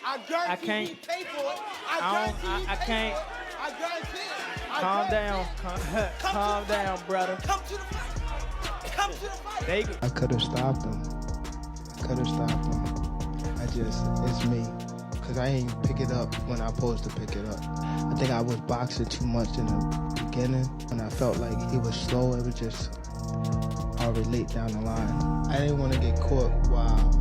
I guarantee can't. he paid for it. I can't. I guarantee it. Calm down. Calm down, brother. Come to the fight. Come to the fight. I could have stopped him. It's me. Because I ain't pick it up when I supposed to pick it up. I think I was boxing too much in the beginning. When I felt like he was slow, it was just, I'll relate down the line. I didn't want to get caught while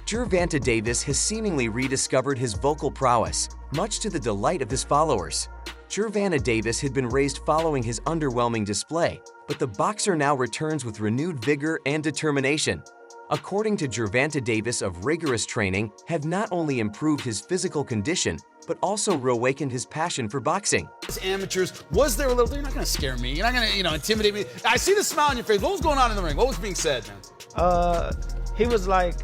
Gervonta Davis has seemingly rediscovered his vocal prowess, much to the delight of his followers. Gervonta Davis had been raised following his underwhelming display, but the boxer now returns with renewed vigor and determination. According to Gervonta Davis, of rigorous training have not only improved his physical condition, but also reawakened his passion for boxing. As amateurs, was there a little, you're not gonna scare me, you're not gonna, intimidate me. I see the smile on your face. What was going on in the ring? What was being said, man? He was like,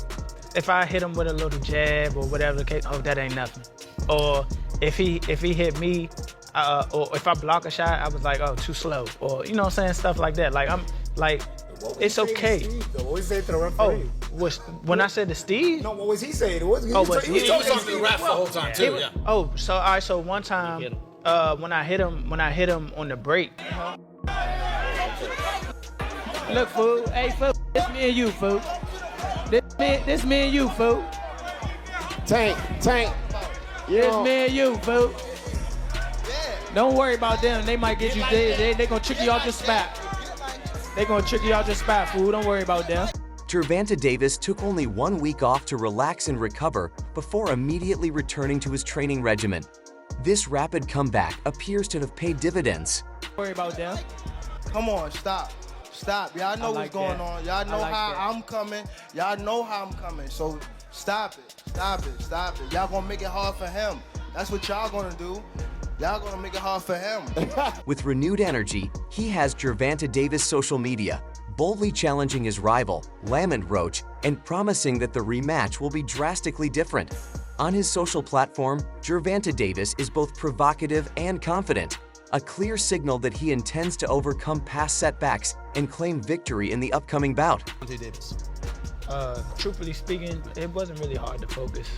if I hit him with a little jab or whatever the case, oh, that ain't nothing. Or if he hit me, or if I block a shot, I was like, oh, too slow. Or, you know what I'm saying, stuff like that. Like, I'm like, it's okay. What was he saying to the referee? Oh, when I said to Steve? No, what was he saying? He was He was talking to the ref the whole time, too, yeah. Oh, so all right, so one time, when I hit him on the break. Look, fool, hey, fool, this me and you, fool. This me and you, fool. Tank. This me and you, fool. Don't worry about them. They might get you. They gonna trick you off the spot. They gonna trick you out your spot, fool. Don't worry about them. Gervonta Davis took only 1 week off to relax and recover before immediately returning to his training regimen. This rapid comeback appears to have paid dividends. Don't worry about them. Come on, stop. Y'all know what's going on. Y'all know how I'm coming. Y'all know how I'm coming. So stop it. Y'all gonna make it hard for him. That's what y'all gonna do. Y'all gonna make it hard for him. With renewed energy, he has Gervonta Davis social media, boldly challenging his rival, Lamont Roach, and promising that the rematch will be drastically different. On his social platform, Gervonta Davis is both provocative and confident, a clear signal that he intends to overcome past setbacks and claim victory in the upcoming bout. Gervonta Davis. Truthfully speaking, it wasn't really hard to focus.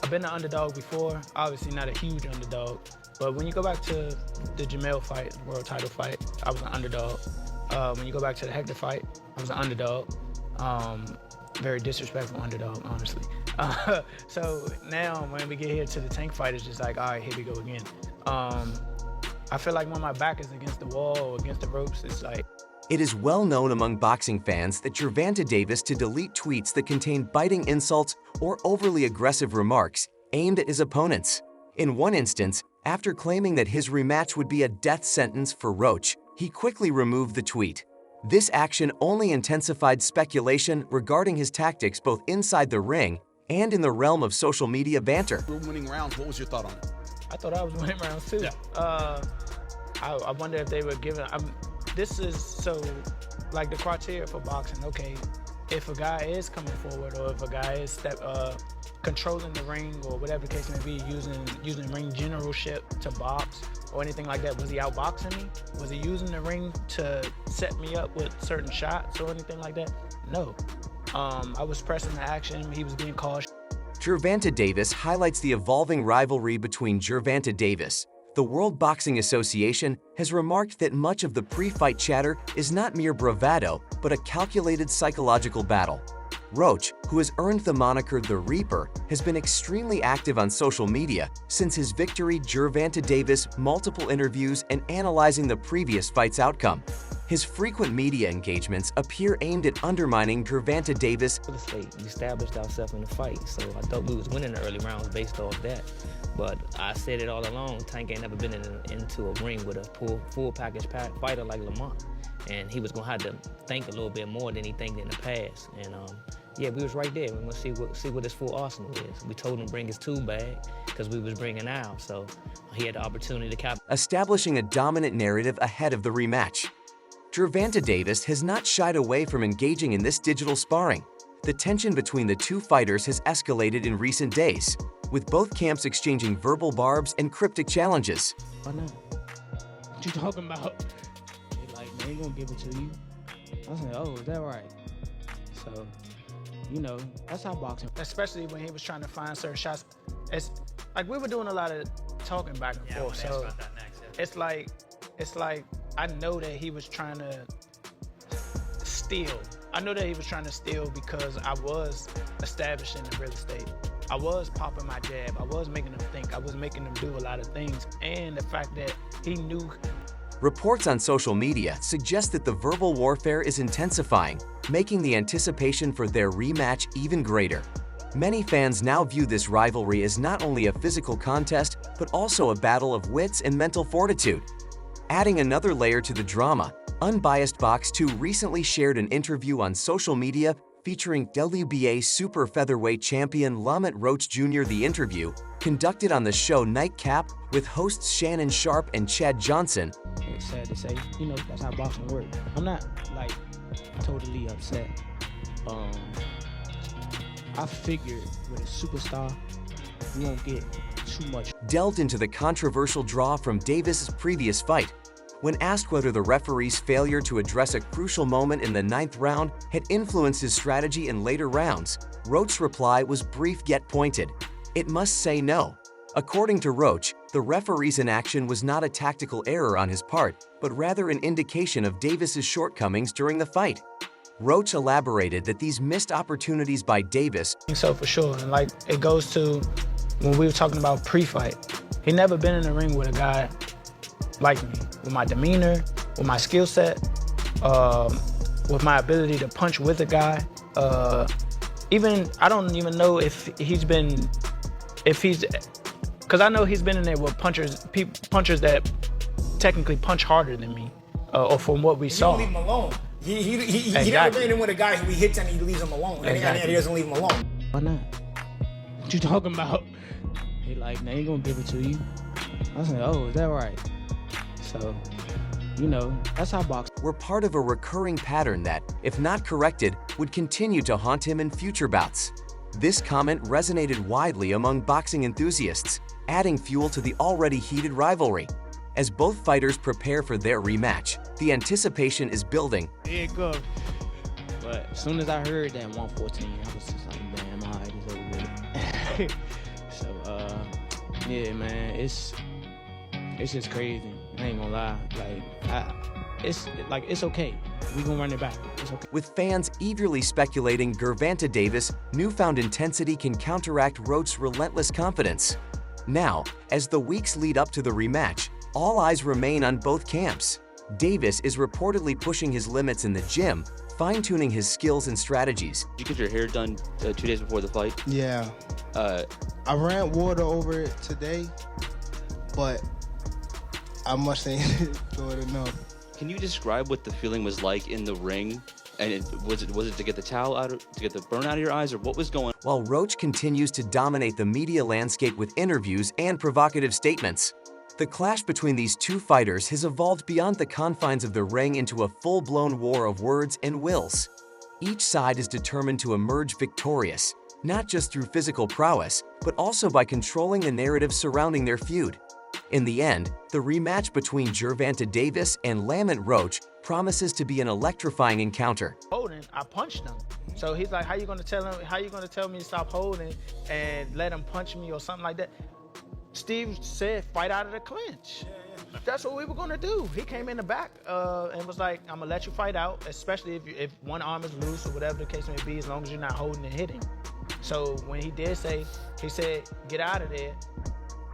I've been an underdog before, obviously not a huge underdog, but when you go back to the Jamel fight, the world title fight, I was an underdog. When you go back to the Hector fight, I was an underdog. Very disrespectful underdog, honestly. So now when we get here to the Tank fight, it's just like, all right, here we go again. I feel like when my back is against the wall or against the ropes, it's like, It is well known among boxing fans that Gervonta Davis to delete tweets that contain biting insults or overly aggressive remarks aimed at his opponents. In one instance, after claiming that his rematch would be a death sentence for Roach, he quickly removed the tweet. This action only intensified speculation regarding his tactics both inside the ring and in the realm of social media banter. You were winning rounds. What was your thought on it? I thought I was winning rounds too. Yeah. I wonder if they were giving. This is so, like the criteria for boxing. Okay, if a guy is coming forward, or if a guy is controlling the ring, or whatever the case may be, using ring generalship to box or anything like that, was he outboxing me? Was he using the ring to set me up with certain shots or anything like that? No. I was pressing the action. He was being called. Gervonta Davis highlights the evolving rivalry between Gervonta Davis. The World Boxing Association has remarked that much of the pre-fight chatter is not mere bravado, but a calculated psychological battle. Roach, who has earned the moniker The Reaper, has been extremely active on social media since his victory. Gervonta Davis multiple interviews and analyzing the previous fight's outcome. His frequent media engagements appear aimed at undermining Gervonta Davis. We established ourselves in the fight, so I thought we was winning the early rounds based off that. But I said it all along, Tank ain't never been into a ring with a full package fighter like Lamont. And he was gonna have to think a little bit more than he thinked in the past. And yeah, we was right there. We want to see what his full arsenal is. We told him to bring his tool bag because we was bringing ours, so he had the opportunity to cap. Establishing a dominant narrative ahead of the rematch. Gervonta Davis has not shied away from engaging in this digital sparring. The tension between the two fighters has escalated in recent days, with both camps exchanging verbal barbs and cryptic challenges. Why not? What you talking about? They like, they ain't gonna give it to you. I was like, oh, is that right? So, you know, that's how boxing. Especially when he was trying to find certain shots. It's like we were doing a lot of talking back and forth. So it's like I know that he was trying to steal. I know that he was trying to steal because I was establishing the real estate. I was popping my jab. I was making them think. I was making them do a lot of things. And the fact that he knew. Reports on social media suggest that the verbal warfare is intensifying, making the anticipation for their rematch even greater. Many fans now view this rivalry as not only a physical contest, but also a battle of wits and mental fortitude. Adding another layer to the drama, Unbiased Box 2 recently shared an interview on social media featuring WBA super featherweight champion Lamont Roach Jr. The interview, conducted on the show Nightcap with hosts Shannon Sharp and Chad Johnson. It's sad to say, you know, that's how boxing works. I'm not, like, totally upset. I figured with a superstar, we won't get too much. Delved into the controversial draw from Davis' previous fight. When asked whether the referee's failure to address a crucial moment in the 9th round had influenced his strategy in later rounds, Roach's reply was brief yet pointed. It must say no. According to Roach, the referee's inaction was not a tactical error on his part, but rather an indication of Davis' shortcomings during the fight. Roach elaborated that these missed opportunities by Davis. So for sure, and like it goes to when we were talking about pre-fight, he never been in the ring with a guy like me, with my demeanor, with my skill set, with my ability to punch with a guy. Even I don't even know if he's, because I know he's been in there with punchers that technically punch harder than me, or from what we saw. You don't leave him alone. He Exactly. never been in with a guy who he hits and he leaves him alone. Exactly. And he doesn't leave him alone. Why not? What you talking about? He like, they ain't gonna give it to you. I was like, oh, is that right? So, you know, that's how boxing. Were part of a recurring pattern that, if not corrected, would continue to haunt him in future bouts. This comment resonated widely among boxing enthusiasts, adding fuel to the already heated rivalry. As both fighters prepare for their rematch, the anticipation is building. There it goes. But as soon as I heard that 114, I was just like, damn, all right, it's over with. So, yeah, man, it's just crazy. I ain't gonna lie. It's okay. We gonna run it back. It's okay. With fans eagerly speculating Gervonta Davis' newfound intensity can counteract Roach's relentless confidence. Now, as the weeks lead up to the rematch, all eyes remain on both camps. Davis is reportedly pushing his limits in the gym, fine-tuning his skills and strategies. Did you get your hair done 2 days before the fight? Yeah. I ran water over it today, but I must say do it enough. Can you describe what the feeling was like in the ring? And was it to get the towel out, to get the burn out of your eyes, or what was going on? While Roach continues to dominate the media landscape with interviews and provocative statements, the clash between these two fighters has evolved beyond the confines of the ring into a full-blown war of words and wills. Each side is determined to emerge victorious, not just through physical prowess, but also by controlling the narrative surrounding their feud. In the end, the rematch between Gervonta Davis and Lamont Roach promises to be an electrifying encounter. Holding, I punched him. So he's like, how you gonna tell me to stop holding and let him punch me or something like that? Steve said, fight out of the clinch. That's what we were gonna do. He came in the back and was like, I'm gonna let you fight out, especially if one arm is loose or whatever the case may be, as long as you're not holding and hitting. So when he did say, he said, get out of there.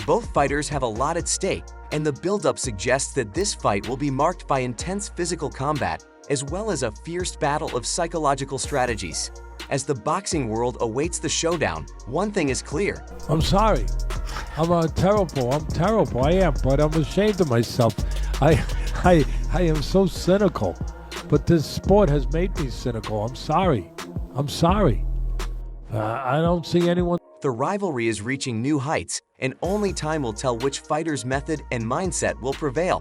Both fighters have a lot at stake, and the build-up suggests that this fight will be marked by intense physical combat, as well as a fierce battle of psychological strategies. As the boxing world awaits the showdown, one thing is clear. I'm sorry. I'm terrible. I am, but I'm ashamed of myself. I am so cynical, but this sport has made me cynical. I'm sorry. I don't see anyone. The rivalry is reaching new heights, and only time will tell which fighter's method and mindset will prevail.